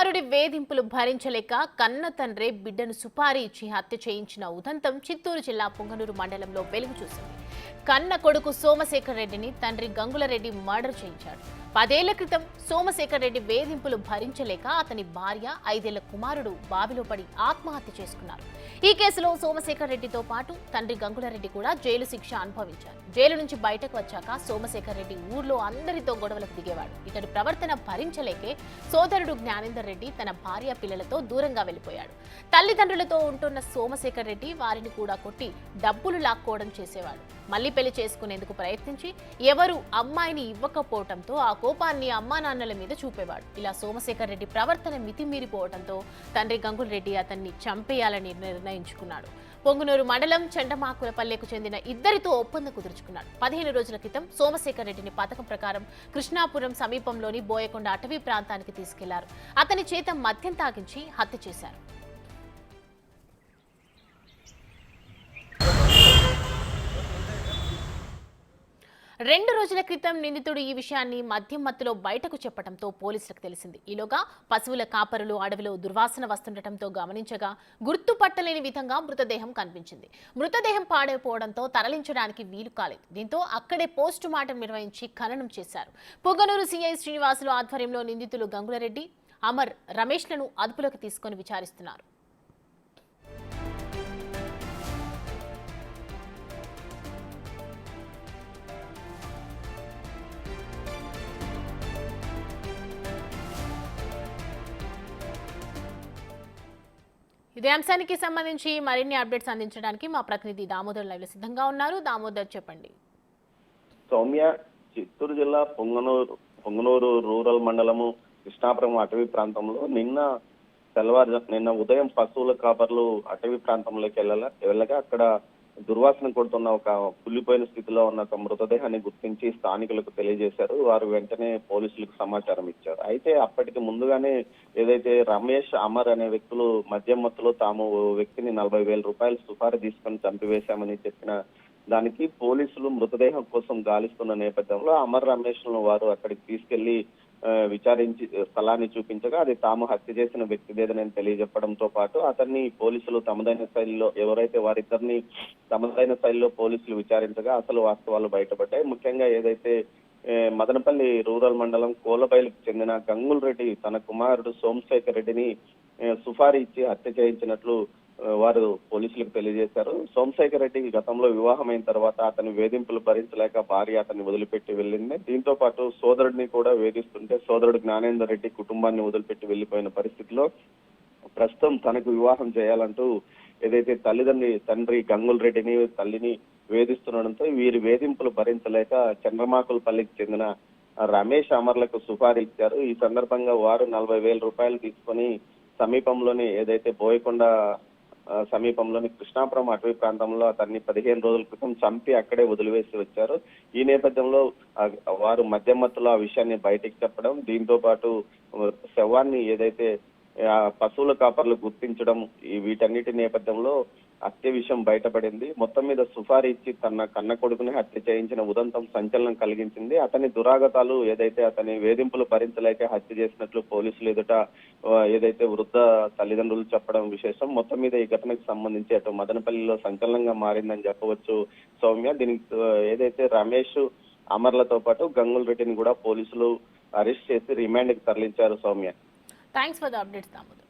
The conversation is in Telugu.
కుమారుడి వేధింపులు భరించలేక కన్న తండ్రే బిడ్డను సుపారీ ఇచ్చి హత్య చేయించిన ఉదంతం చిత్తూరు జిల్లా పొంగనూరు మండలంలో వెలుగు చూసింది. కన్న కొడుకు సోమశేఖర్ రెడ్డిని తండ్రి గంగులరెడ్డి మర్డర్ చేయించాడు. 10 ఏళ్ల క్రితం సోమశేఖర్ రెడ్డి వేధింపులు భరించలేక అతని భార్య 5 ఏళ్ల కుమారుడు బావిలో పడి ఆత్మహత్య చేసుకున్నారు. ఈ కేసులో సోమశేఖర్ రెడ్డితో పాటు తండ్రి గంగులరెడ్డి కూడా జైలు శిక్ష అనుభవించారు. జైలు నుంచి బయటకు వచ్చాక సోమశేఖర్ రెడ్డి ఊర్లో అందరితో గొడవలకు దిగేవాడు. ఇతడి ప్రవర్తన భరించలేకే సోదరుడు జ్ఞానేందర్ రెడ్డి తన భార్య పిల్లలతో దూరంగా వెళ్లిపోయాడు. తల్లిదండ్రులతో ఉంటున్న సోమశేఖర్ రెడ్డి వారిని కూడా కొట్టి డబ్బులు లాక్కోవడం చేసేవాడు. మళ్లీ పెళ్లి చేసుకునేందుకు ప్రయత్నించి ఎవరు అమ్మాయిని ఇవ్వకపోవడంతో ఆ కోపాన్ని అమ్మా నాన్నల మీద చూపేవాడు. ఇలా సోమశేఖర్ రెడ్డి ప్రవర్తన మితిమీరిపోవడంతో తండ్రి గంగుల్ రెడ్డి అతన్ని చంపేయాలని నిర్ణయించుకున్నాడు. పొంగునూరు మండలం చెండమాకులపల్లెకు చెందిన ఇద్దరితో ఒప్పందం కుదుర్చుకున్నాడు. 15 రోజుల క్రితం సోమశేఖర్ రెడ్డిని పథకం ప్రకారం కృష్ణాపురం సమీపంలోని బోయకొండ అటవీ ప్రాంతానికి తీసుకెళ్లారు. అతని చేత మద్యం తాగించి హత్య చేశారు. 2 రోజుల క్రితం నిందితుడు ఈ విషయాన్ని మద్యం మత్తులో బయటకు చెప్పడంతో పోలీసులకు తెలిసింది. ఈలోగా పశువుల కాపరులు అడవిలో దుర్వాసన వస్తుండటంతో గమనించగా గుర్తుపట్టలేని విధంగా మృతదేహం కనిపించింది. మృతదేహం పాడైపోవడంతో తరలించడానికి వీలు కాలేదు. దీంతో అక్కడే పోస్టు మార్టం నిర్వహించి ఖననం చేశారు. పొంగనూరు సీఐ శ్రీనివాసులు ఆధ్వర్యంలో నిందితులు గంగులరెడ్డి, అమర్, రమేష్లను అదుపులోకి తీసుకుని విచారిస్తున్నారు. ఇదే అంశానికి సంబంధించి మరిన్ని అప్డేట్స్ అందించడానికి మా ప్రతినిధి దామోదర్ లైవ్ లో సిద్ధంగా ఉన్నారు. దామోదర్, చెప్పండి. సౌమ్య, చిత్తూరు జిల్లా పొంగనూరు రూరల్ మండలము కృష్ణాపురం అటవీ ప్రాంతంలో నిన్న ఉదయం పశువుల కాపర్లు అటవీ ప్రాంతంలోకి వెళ్ళగా అక్కడ దుర్వాసన కొడుతున్న ఒక కుళ్ళిపోయిన స్థితిలో ఉన్న ఒక మృతదేహాన్ని గుర్తించి స్థానికులకు తెలియజేశారు. వారు వెంటనే పోలీసులకు సమాచారం ఇచ్చారు. అయితే అప్పటికి ముందుగానే ఏదైతే రమేష్, అమర్ అనే వ్యక్తులు మద్యం మత్తులో తాము వ్యక్తిని 40,000 రూపాయలు సుపారీ తీసుకొని చంపివేశామని చెప్పిన దానికి పోలీసులు మృతదేహం కోసం గాలిస్తున్న నేపథ్యంలో అమర్, రమేష్ లను వారు అక్కడికి తీసుకెళ్లి విచారించి స్థలాన్ని చూపించగా అది తాము హత్య చేసిన వ్యక్తిదేదని తెలియజెప్పడంతో పాటు అతన్ని పోలీసులు తమదైన శైలిలో ఎవరైతే వారిద్దరిని తమదైన శైలిలో పోలీసులు విచారించగా అసలు వాస్తవాలు బయటపడ్డాయి. ముఖ్యంగా ఏదైతే మదనపల్లి రూరల్ మండలం కోలబైలుకు చెందిన గంగుల్ రెడ్డి తన కుమారుడు సోమశేఖర్ రెడ్డిని సుపారీ ఇచ్చి హత్య చేయించినట్లు వారు పోలీసులకు తెలియజేశారు. సోమశేఖర్ రెడ్డి గతంలో వివాహమైన తర్వాత అతని వేధింపులు భరించలేక భార్య అతన్ని వదిలిపెట్టి వెళ్ళింది. దీంతో పాటు సోదరుడిని కూడా వేధిస్తుంటే సోదరుడు జ్ఞానేందర్ రెడ్డి కుటుంబాన్ని వదిలిపెట్టి వెళ్లిపోయిన పరిస్థితిలో ప్రస్తుతం తనకు వివాహం చేయాలంటూ ఏదైతే తండ్రి గంగుల్ రెడ్డిని, తల్లిని వేధిస్తుండడంతో వీరి వేధింపులు భరించలేక చంద్రమాకులపల్లికి చెందిన రమేష్, అమర్లకు సుపారీ ఇచ్చారు. ఈ సందర్భంగా వారు 40,000 రూపాయలు తీసుకొని సమీపంలోని ఏదైతే బోయకొండ సమీపంలోని కృష్ణాపురం అటవీ ప్రాంతంలో అతన్ని 15 రోజుల క్రితం చంపి అక్కడే వదిలివేసి వచ్చారు. ఈ నేపథ్యంలో వారు మద్యం మత్తులో ఆ విషయాన్ని బయటికి చెప్పడం, దీంతో పాటు శవాన్ని ఏదైతే పశువుల కాపర్లు గుర్తించడం, వీటన్నిటి నేపథ్యంలో హత్య విషయం బయటపడింది. మొత్తం మీద సుపారీ ఇచ్చి తన కన్న కొడుకుని హత్య చేయించిన ఉదంతం సంచలనం కలిగించింది. అతని దురాగతాలు ఏదైతే అతని వేధింపులు భరించలేక హత్య చేసినట్లు పోలీసులు ఎదుట ఏదైతే వృద్ధ తల్లిదండ్రులు చెప్పడం విశేషం. మొత్తం మీద ఈ ఘటనకు సంబంధించి అటు మదనపల్లిలో సంచలనంగా మారిందని చెప్పవచ్చు సౌమ్య. దీనికి ఏదైతే రమేష్, అమర్లతో పాటు గంగుల్ రెడ్డిని కూడా పోలీసులు అరెస్ట్ చేసి రిమాండ్ కి తరలించారు Soumya. Thanks for the updates Damodar.